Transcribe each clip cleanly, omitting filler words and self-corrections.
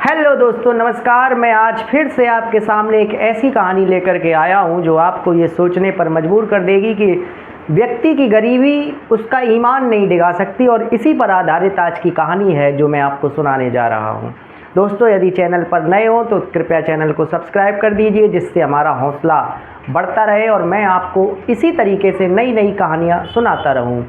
Hello दोस्तों, नमस्कार। मैं आज फिर से आपके सामने एक ऐसी कहानी लेकर के आया हूं जो आपको ये सोचने पर मजबूर कर देगी कि व्यक्ति की गरीबी उसका ईमान नहीं डिगा सकती। और इसी पर आधारित आज की कहानी है जो मैं आपको सुनाने जा रहा हूं। दोस्तों, यदि चैनल पर नए हो तो कृपया चैनल को सब्सक्राइब कर दीजिए, जिससे हमारा हौसला बढ़ता रहे और मैं आपको इसी तरीके से नई नई कहानियाँ सुनाता रहूँ।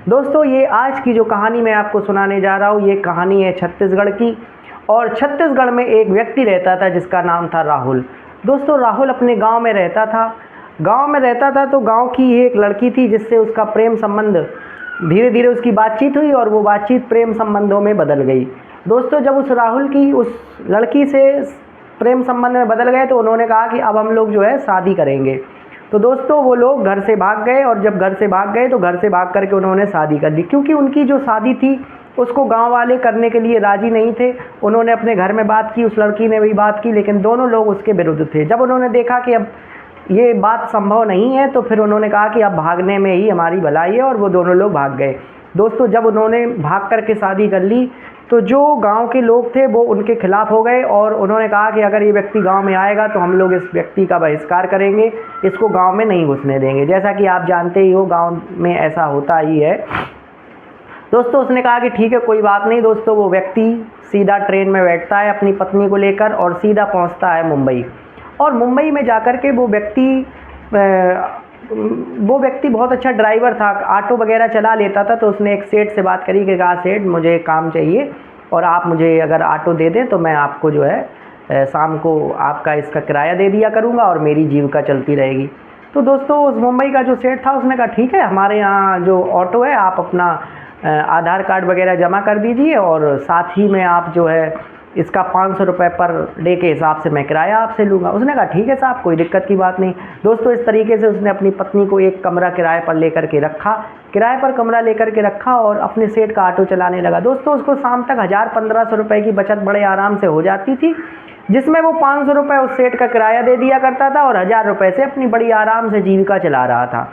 दोस्तों, ये आज की जो कहानी मैं आपको सुनाने जा रहा हूँ, ये कहानी है छत्तीसगढ़ की। और छत्तीसगढ़ में एक व्यक्ति रहता था जिसका नाम था राहुल। दोस्तों, राहुल अपने गांव में रहता था। तो गांव की एक लड़की थी जिससे उसका प्रेम संबंध धीरे धीरे उसकी बातचीत हुई और वो बातचीत प्रेम संबंधों में बदल गई। दोस्तों, जब उस राहुल की उस लड़की से प्रेम संबंध में बदल गए तो उन्होंने कहा कि अब हम लोग जो है शादी करेंगे। तो दोस्तों, वो लोग घर से भाग गए और जब घर से भाग गए तो घर से भाग करके उन्होंने शादी कर ली, क्योंकि उनकी जो शादी थी उसको गांव वाले करने के लिए राज़ी नहीं थे। उन्होंने अपने घर में बात की, उस लड़की ने भी बात की, लेकिन दोनों लोग उसके विरुद्ध थे। जब उन्होंने देखा कि अब ये बात संभव नहीं है तो फिर उन्होंने कहा कि अब भागने में ही हमारी भलाई है, और वो दोनों लोग भाग गए। दोस्तों, जब उन्होंने भाग करके शादी कर ली तो जो गांव के लोग थे वो उनके खिलाफ़ हो गए और उन्होंने कहा कि अगर ये व्यक्ति गांव में आएगा तो हम लोग इस व्यक्ति का बहिष्कार करेंगे, इसको गांव में नहीं घुसने देंगे। जैसा कि आप जानते ही हो, गांव में ऐसा होता ही है। दोस्तों, उसने कहा कि ठीक है, कोई बात नहीं। दोस्तों, वो व्यक्ति सीधा ट्रेन में बैठता है अपनी पत्नी को लेकर और सीधा पहुंचता है मुंबई। और मुंबई में जाकर के वो व्यक्ति बहुत अच्छा ड्राइवर था, ऑटो वगैरह चला लेता था। तो उसने एक सेठ से बात करी कि कहा, सेठ मुझे काम चाहिए और आप मुझे अगर ऑटो दे दें तो मैं आपको जो है शाम को आपका इसका किराया दे दिया करूँगा और मेरी जीविका चलती रहेगी। तो दोस्तों, उस मुंबई का जो सेठ था उसने कहा, ठीक है, हमारे यहाँ जो ऑटो है आप अपना आधार कार्ड वगैरह जमा कर दीजिए और साथ ही में आप जो है इसका 500 रुपये पर डे के हिसाब से मैं किराया आपसे लूँगा। उसने कहा, ठीक है साहब, कोई दिक्कत की बात नहीं। दोस्तों, इस तरीके से उसने अपनी पत्नी को एक कमरा किराए पर लेकर के रखा, किराए पर कमरा लेकर के रखा और अपने सेठ का ऑटो चलाने लगा। दोस्तों, उसको शाम तक 1000-1500 रुपये की बचत बड़े आराम से हो जाती थी, जिसमें वो 500 रुपये उस सेठ का किराया दे दिया करता था और 1000 रुपये से अपनी बड़ी आराम से जीविका चला रहा था।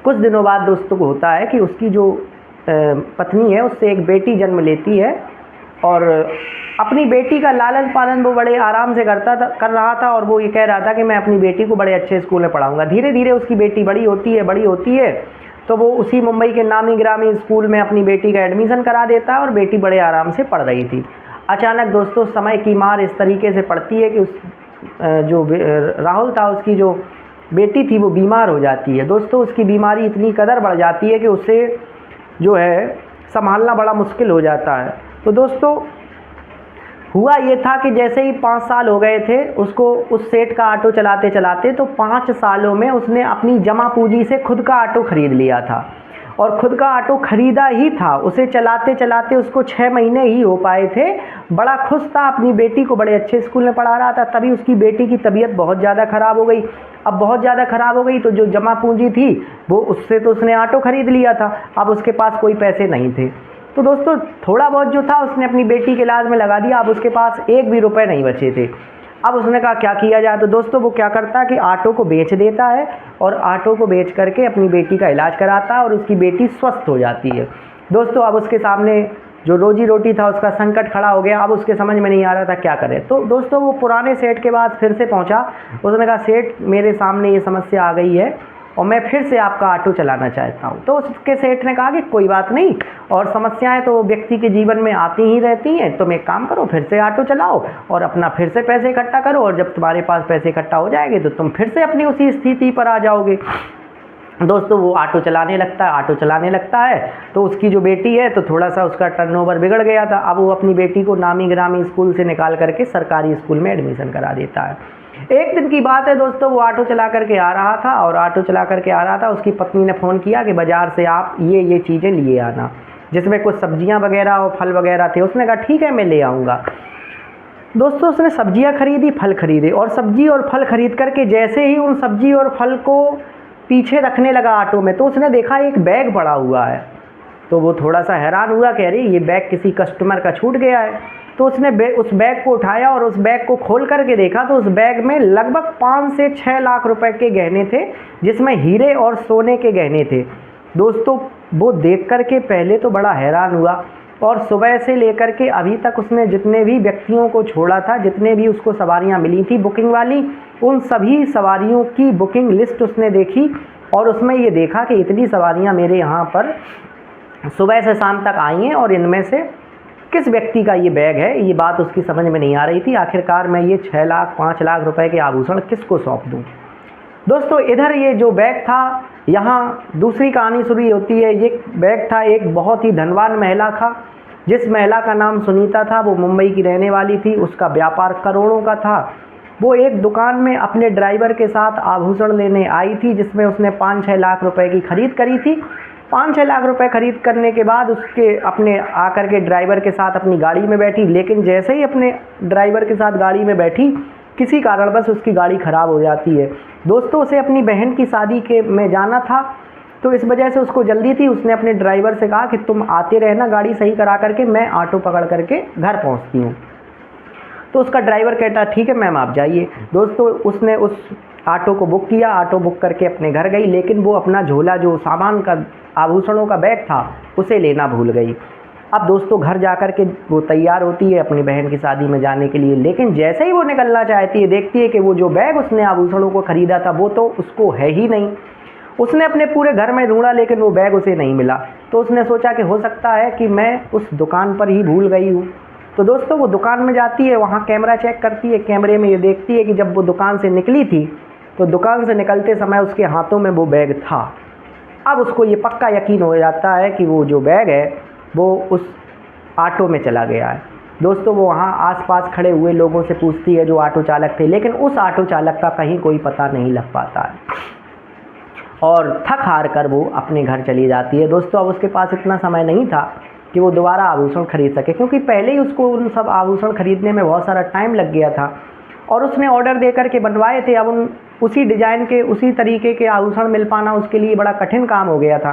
कुछ दिनों बाद दोस्तों को होता है कि उसकी जो पत्नी है उससे एक बेटी जन्म लेती है और अपनी बेटी का लालन पालन वो बड़े आराम से कर रहा था और वो ये कह रहा था कि मैं अपनी बेटी को बड़े अच्छे स्कूल में पढ़ाऊंगा। धीरे धीरे उसकी बेटी बड़ी होती है तो वो उसी मुंबई के नामी गिरामी स्कूल में अपनी बेटी का एडमिशन करा देता है और बेटी बड़े आराम से पढ़ रही थी। अचानक दोस्तों, समय की मार इस तरीके से पड़ती है कि उस जो राहुल था उसकी जो बेटी थी वो बीमार हो जाती है। दोस्तों, उसकी बीमारी इतनी कदर बढ़ जाती है कि उसे जो है संभालना बड़ा मुश्किल हो जाता है। तो दोस्तों, हुआ ये था कि जैसे ही 5 साल हो गए थे उसको उस सेठ का ऑटो चलाते चलाते, तो 5 सालों में उसने अपनी जमा पूंजी से खुद का ऑटो खरीद लिया था। और खुद का ऑटो खरीदा ही था, उसे चलाते चलाते उसको 6 महीने ही हो पाए थे। बड़ा खुश था, अपनी बेटी को बड़े अच्छे स्कूल में पढ़ा रहा था। तभी उसकी बेटी की तबीयत बहुत ज़्यादा ख़राब हो गई। अब बहुत ज़्यादा ख़राब हो गई तो जो जमा पूंजी थी वो उससे तो उसने ऑटो खरीद लिया था, अब उसके पास कोई पैसे नहीं थे। तो दोस्तों, थोड़ा बहुत जो था उसने अपनी बेटी के इलाज में लगा दिया। अब उसके पास एक भी रुपए नहीं बचे थे। अब उसने कहा क्या किया जाए। तो दोस्तों, वो क्या करता है कि ऑटो को बेच देता है और ऑटो को बेच करके अपनी बेटी का इलाज कराता है और उसकी बेटी स्वस्थ हो जाती है। दोस्तों, अब उसके सामने जो रोजी रोटी था उसका संकट खड़ा हो गया। अब उसके समझ में नहीं आ रहा था क्या करे। तो दोस्तों, वो पुराने सेठ के पास फिर से पहुंचा। उसने कहा, सेठ मेरे सामने ये समस्या आ गई है और मैं फिर से आपका ऑटो चलाना चाहता हूँ। तो उसके सेठ ने कहा कि कोई बात नहीं, और समस्याएं तो व्यक्ति के जीवन में आती ही रहती हैं, तुम एक काम करो, फिर से ऑटो चलाओ और अपना फिर से पैसे इकट्ठा करो, और जब तुम्हारे पास पैसे इकट्ठा हो जाएंगे तो तुम फिर से अपनी उसी स्थिति पर आ जाओगे। दोस्तों, वो ऑटो चलाने लगता है तो उसकी जो बेटी है तो थोड़ा सा उसका टर्नओवर बिगड़ गया था। अब वो अपनी बेटी को नामी गिरामी स्कूल से निकाल करके सरकारी स्कूल में एडमिशन करा देता है। एक दिन की बात है दोस्तों, वो ऑटो चला करके आ रहा था। उसकी पत्नी ने फ़ोन किया कि बाज़ार से आप ये चीज़ें लिए आना, जिसमें कुछ सब्जियां वगैरह और फल वगैरह थे। उसने कहा, ठीक है, मैं ले आऊँगा। दोस्तों, उसने सब्जियां खरीदी, फल खरीदे और सब्जी और फल खरीद करके जैसे ही उन सब्जी और फल को पीछे रखने लगा ऑटो में, तो उसने देखा एक बैग पड़ा हुआ है। तो वो थोड़ा सा हैरान हुआ कि अरे, ये बैग किसी कस्टमर का छूट गया है। तो उसने उस बैग को उठाया और उस बैग को खोल करके देखा तो उस बैग में लगभग 5 से 6 लाख रुपए के गहने थे, जिसमें हीरे और सोने के गहने थे। दोस्तों, वो देख करके पहले तो बड़ा हैरान हुआ और सुबह से लेकर के अभी तक उसने जितने भी व्यक्तियों को छोड़ा था, जितने भी उसको सवारियां मिली थी बुकिंग वाली, उन सभी सवारियों की बुकिंग लिस्ट उसने देखी और उसमें ये देखा कि इतनी सवारियां मेरे यहाँ पर सुबह से शाम तक आई हैं और इनमें से किस व्यक्ति का ये बैग है, ये बात उसकी समझ में नहीं आ रही थी। आखिरकार मैं ये 6 लाख 5 लाख रुपए के आभूषण किसको सौंप दूँ। दोस्तों इधर ये जो बैग था, यहाँ दूसरी कहानी शुरू होती है। ये बैग था एक बहुत ही धनवान महिला का, जिस महिला का नाम सुनीता था। वो मुंबई की रहने वाली थी, उसका व्यापार करोड़ों का था। वो एक दुकान में अपने ड्राइवर के साथ आभूषण लेने आई थी, जिसमें उसने 5-6 लाख रुपए की खरीद करी थी। 5-6 लाख रुपए खरीद करने के बाद उसके अपने आकर के ड्राइवर के साथ अपनी गाड़ी में बैठी, लेकिन जैसे ही अपने ड्राइवर के साथ गाड़ी में बैठी, किसी कारणवश उसकी गाड़ी ख़राब हो जाती है। दोस्तों उसे अपनी बहन की शादी के में जाना था, तो इस वजह से उसको जल्दी थी। उसने अपने ड्राइवर से कहा कि तुम आते रहना गाड़ी सही करा करके, मैं ऑटो पकड़ करके घर पहुंचती हूं। तो उसका ड्राइवर कहता ठीक है मैम आप जाइए। दोस्तों उसने उस ऑटो को बुक किया, ऑटो बुक करके अपने घर गई, लेकिन वो अपना झोला जो सामान का आभूषणों का बैग था उसे लेना भूल गई। अब दोस्तों घर जाकर के वो तैयार होती है अपनी बहन की शादी में जाने के लिए, लेकिन जैसे ही वो निकलना चाहती है, देखती है कि वो जो बैग उसने आभूषणों को ख़रीदा था वो तो उसको है ही नहीं। उसने अपने पूरे घर में ढूंढा लेकिन वो बैग उसे नहीं मिला। तो उसने सोचा कि हो सकता है कि मैं उस दुकान पर ही भूल गई हूँ। तो दोस्तों वो दुकान में जाती है, वहाँ कैमरा चेक करती है। कैमरे में ये देखती है कि जब वो दुकान से निकली थी तो दुकान से निकलते समय उसके हाथों में वो बैग था। अब उसको ये पक्का यकीन हो जाता है कि वो जो बैग है वो उस ऑटो में चला गया है। दोस्तों वो वहाँ आसपास खड़े हुए लोगों से पूछती है जो ऑटो चालक थे, लेकिन उस ऑटो चालक का कहीं कोई पता नहीं लग पाता है और थक हार कर वो अपने घर चली जाती है। दोस्तों अब उसके पास इतना समय नहीं था कि वो दोबारा आभूषण खरीद सके, क्योंकि पहले ही उसको उन सब आभूषण खरीदने में बहुत सारा टाइम लग गया था और उसने ऑर्डर दे करके बनवाए थे। अब उन उसी डिज़ाइन के उसी तरीके के आभूषण मिल पाना उसके लिए बड़ा कठिन काम हो गया था।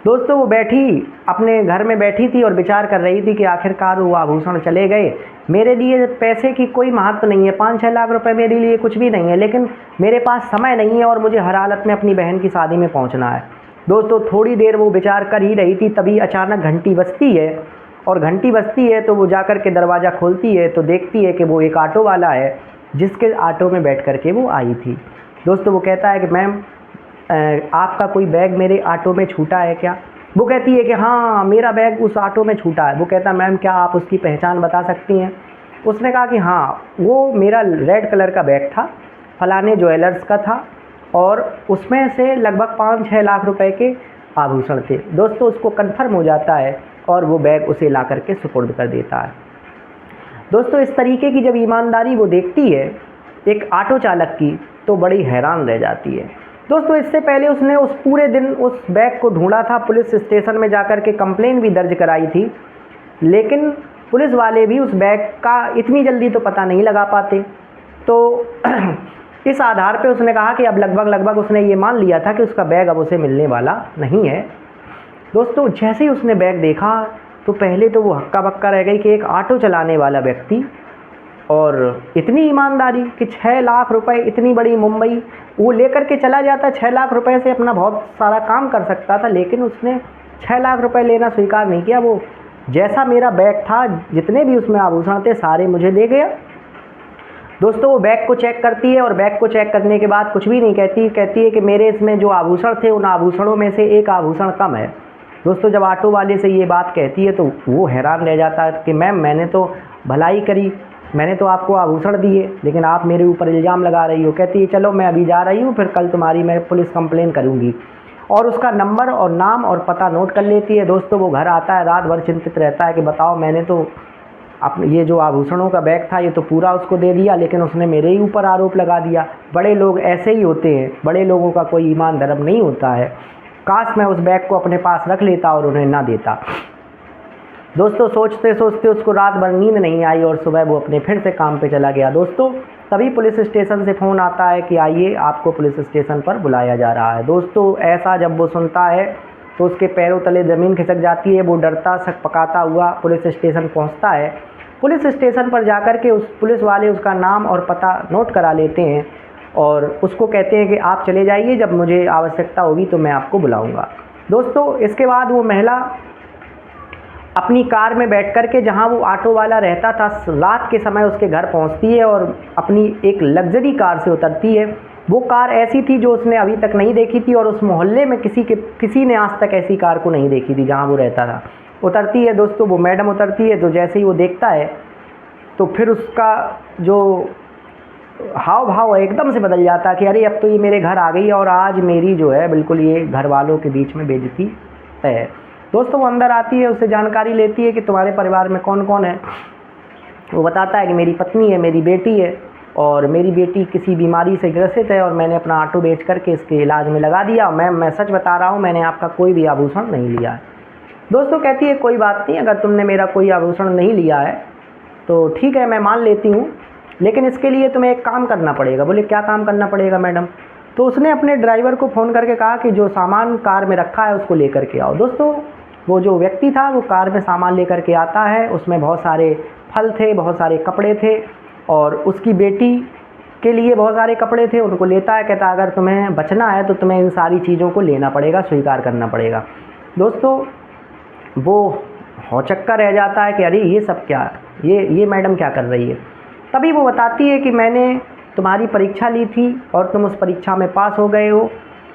दोस्तों वो बैठी अपने घर में बैठी थी और विचार कर रही थी कि आखिरकार वो आभूषण चले गए। मेरे लिए पैसे की कोई महत्व नहीं है, 5-6 लाख रुपए मेरे लिए कुछ भी नहीं है, लेकिन मेरे पास समय नहीं है और मुझे हर हालत में अपनी बहन की शादी में पहुंचना है। दोस्तों थोड़ी देर वो विचार कर ही रही थी, तभी अचानक घंटी बजती है और घंटी बजती है तो वो जाकर के दरवाज़ा खोलती है तो देखती है कि वो एक ऑटो वाला है जिसके ऑटो में बैठ करके वो आई थी। दोस्तों वो कहता है कि मैम आपका कोई बैग मेरे ऑटो में छूटा है क्या? वो कहती है कि हाँ मेरा बैग उस ऑटो में छूटा है। वो कहता है मैम क्या आप उसकी पहचान बता सकती हैं? उसने कहा कि हाँ वो मेरा रेड कलर का बैग था, फलाने ज्वेलर्स का था और उसमें से लगभग 5-6 लाख रुपए के आभूषण थे। दोस्तों उसको कन्फर्म हो जाता है और वो बैग उसे ला करके सुपुर्द कर देता है। दोस्तों इस तरीके की जब ईमानदारी वो देखती है एक ऑटो चालक की तो बड़ी हैरान रह जाती है। दोस्तों इससे पहले उसने उस पूरे दिन उस बैग को ढूंढा था, पुलिस स्टेशन में जाकर के कंप्लेन भी दर्ज कराई थी, लेकिन पुलिस वाले भी उस बैग का इतनी जल्दी तो पता नहीं लगा पाते। तो इस आधार पे उसने कहा कि अब लगभग उसने ये मान लिया था कि उसका बैग अब उसे मिलने वाला नहीं है। दोस्तों जैसे ही उसने बैग देखा तो पहले तो वो हक्का बक्का रह गई कि एक ऑटो चलाने वाला व्यक्ति और इतनी ईमानदारी कि 6 लाख रुपए, इतनी बड़ी मुंबई वो लेकर के चला जाता। 6 लाख रुपए से अपना बहुत सारा काम कर सकता था, लेकिन उसने 6 लाख रुपए लेना स्वीकार नहीं किया। वो जैसा मेरा बैग था, जितने भी उसमें आभूषण थे सारे मुझे दे गया। दोस्तों वो बैग को चेक करती है और बैग को चेक करने के बाद कुछ भी नहीं कहती है कि मेरे इसमें जो आभूषण थे उन आभूषणों में से एक आभूषण कम है। दोस्तों जब ऑटो वाले से ये बात कहती है तो वो हैरान रह जाता है कि मैम मैंने तो भलाई करी, मैंने तो आपको आभूषण दिए, लेकिन आप मेरे ऊपर इल्ज़ाम लगा रही हो। कहती है चलो मैं अभी जा रही हूँ, फिर कल तुम्हारी मैं पुलिस कंप्लेन करूँगी। और उसका नंबर और नाम और पता नोट कर लेती है। दोस्तों वो घर आता है, रात भर चिंतित रहता है कि बताओ मैंने तो अपने ये जो आभूषणों का बैग था ये तो पूरा उसको दे दिया, लेकिन उसने मेरे ही ऊपर आरोप लगा दिया। बड़े लोग ऐसे ही होते हैं, बड़े लोगों का कोई ईमान धर्म नहीं होता है। काश मैं उस बैग को अपने पास रख लेता और उन्हें ना देता। दोस्तों सोचते सोचते उसको रात भर नींद नहीं आई और सुबह वो अपने फिर से काम पे चला गया। दोस्तों तभी पुलिस स्टेशन से फ़ोन आता है कि आइए आपको पुलिस स्टेशन पर बुलाया जा रहा है। दोस्तों ऐसा जब वो सुनता है तो उसके पैरों तले ज़मीन खिसक जाती है। वो डरता सक पकाता हुआ पुलिस स्टेशन पहुंचता है। पुलिस स्टेशन पर जाकर के उस पुलिस वाले उसका नाम और पता नोट करा लेते हैं और उसको कहते हैं कि आप चले जाइए, जब मुझे आवश्यकता होगी तो मैं आपको बुलाऊंगा। दोस्तों इसके बाद वो महिला अपनी कार में बैठ कर के जहाँ वो ऑटो वाला रहता था रात के समय उसके घर पहुँचती है और अपनी एक लग्जरी कार से उतरती है। वो कार ऐसी थी जो उसने अभी तक नहीं देखी थी और उस मोहल्ले में किसी ने आज तक ऐसी कार को नहीं देखी थी जहाँ वो रहता था। उतरती है दोस्तों, वो मैडम उतरती है, तो जैसे ही वो देखता है तो फिर उसका जो हाव भाव है एकदम से बदल जाता है कि अरे अब तो ये मेरे घर आ गई और आज मेरी जो है बिल्कुल ये घर वालों के बीच में बेइज्जती है। दोस्तों वो अंदर आती है, उससे जानकारी लेती है कि तुम्हारे परिवार में कौन कौन है। वो बताता है कि मेरी पत्नी है, मेरी बेटी है और मेरी बेटी किसी बीमारी से ग्रसित है और मैंने अपना ऑटो बेच करके इसके इलाज में लगा दिया। मैम मैं सच बता रहा हूँ, मैंने आपका कोई भी आभूषण नहीं लिया है। दोस्तों कहती है कोई बात नहीं, अगर तुमने मेरा कोई आभूषण नहीं लिया है तो ठीक है, मैं मान लेती हूँ, लेकिन इसके लिए तुम्हें एक काम करना पड़ेगा। बोले क्या काम करना पड़ेगा मैडम? तो उसने अपने ड्राइवर को फ़ोन करके कहा कि जो सामान कार में रखा है उसको लेकर के आओ। दोस्तों वो जो व्यक्ति था वो कार में सामान लेकर के आता है, उसमें बहुत सारे फल थे, बहुत सारे कपड़े थे और उसकी बेटी के लिए बहुत सारे कपड़े थे। उनको लेता है, कहता अगर तुम्हें बचना है तो तुम्हें इन सारी चीज़ों को लेना पड़ेगा, स्वीकार करना पड़ेगा। दोस्तों वो हौचक्का रह जाता है कि अरे ये सब क्या, ये मैडम क्या कर रही है। तभी वो बताती है कि मैंने तुम्हारी परीक्षा ली थी और तुम उस परीक्षा में पास हो गए हो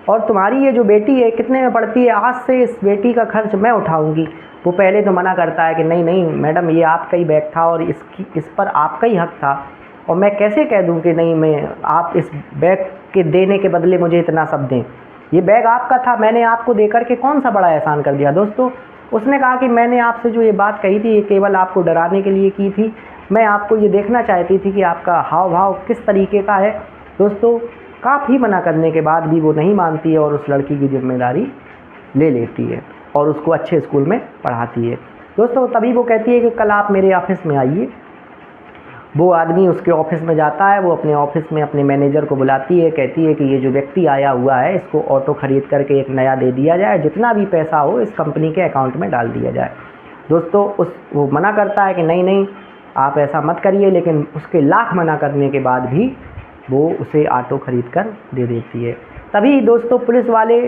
और तुम्हारी ये जो बेटी है कितने में पढ़ती है, आज से इस बेटी का खर्च मैं उठाऊंगी। वो पहले तो मना करता है कि नहीं नहीं मैडम, ये आपका ही बैग था और इस पर आपका ही हक था और मैं कैसे कह दूं कि नहीं, मैं आप इस बैग के देने के बदले मुझे इतना सब दें। ये बैग आपका था, मैंने आपको देकर के कौन सा बड़ा एहसान कर दिया। दोस्तों उसने कहा कि मैंने आपसे जो ये बात कही थी ये केवल आपको डराने के लिए की थी, मैं आपको ये देखना चाहती थी कि आपका हाव भाव किस तरीके का है। दोस्तों काफ़ी मना करने के बाद भी वो नहीं मानती है और उस लड़की की जिम्मेदारी ले लेती है और उसको अच्छे स्कूल में पढ़ाती है। दोस्तों तभी वो कहती है कि कल आप मेरे ऑफिस में आइए। वो आदमी उसके ऑफिस में जाता है, वो अपने ऑफिस में अपने मैनेजर को बुलाती है, कहती है कि ये जो व्यक्ति आया हुआ है इसको ऑटो ख़रीद करके एक नया दे दिया जाए, जितना भी पैसा हो इस कंपनी के अकाउंट में डाल दिया जाए। दोस्तों वो मना करता है कि नहीं नहीं आप ऐसा मत करिए, लेकिन उसके लाख मना करने के बाद भी वो उसे ऑटो ख़रीद कर दे देती है। तभी दोस्तों पुलिस वाले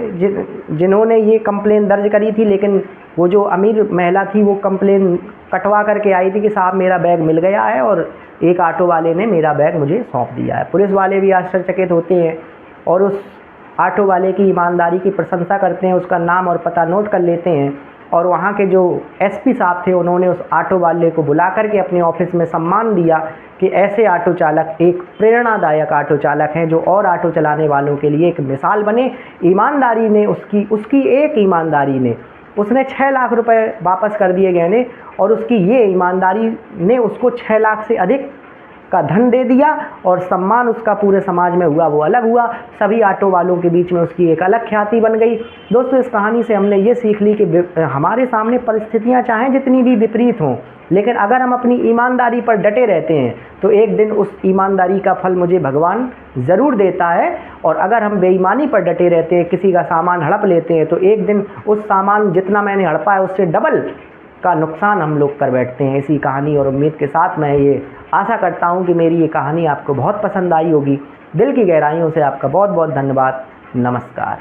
जिन्होंने ये कंप्लेन दर्ज करी थी, लेकिन वो जो अमीर महिला थी वो कंप्लेन कटवा करके आई थी कि साहब मेरा बैग मिल गया है और एक ऑटो वाले ने मेरा बैग मुझे सौंप दिया है। पुलिस वाले भी आश्चर्यचकित होते हैं और उस ऑटो वाले की ईमानदारी की प्रशंसा करते हैं, उसका नाम और पता नोट कर लेते हैं और वहाँ के जो एसपी साहब थे उन्होंने उस ऑटो वाले को बुला करके अपने ऑफिस में सम्मान दिया कि ऐसे ऑटो चालक एक प्रेरणादायक ऑटो चालक हैं जो और ऑटो चलाने वालों के लिए एक मिसाल बने। ईमानदारी ने उसकी एक ईमानदारी ने उसने 6 लाख रुपए वापस कर दिए गए ने और उसकी ये ईमानदारी ने उसको 6 लाख से अधिक का धन दे दिया और सम्मान उसका पूरे समाज में हुआ वो अलग हुआ। सभी ऑटो वालों के बीच में उसकी एक अलग ख्याति बन गई। दोस्तों इस कहानी से हमने ये सीख ली कि हमारे सामने परिस्थितियां चाहें जितनी भी विपरीत हों, लेकिन अगर हम अपनी ईमानदारी पर डटे रहते हैं तो एक दिन उस ईमानदारी का फल मुझे भगवान ज़रूर देता है। और अगर हम बेईमानी पर डटे रहते हैं, किसी का सामान हड़प लेते हैं, तो एक दिन उस सामान जितना मैंने हड़पा है उससे डबल का नुकसान हम लोग कर बैठते हैं। इसी कहानी और उम्मीद के साथ मैं ये आशा करता हूँ कि मेरी ये कहानी आपको बहुत पसंद आई होगी। दिल की गहराइयों से आपका बहुत बहुत धन्यवाद। नमस्कार।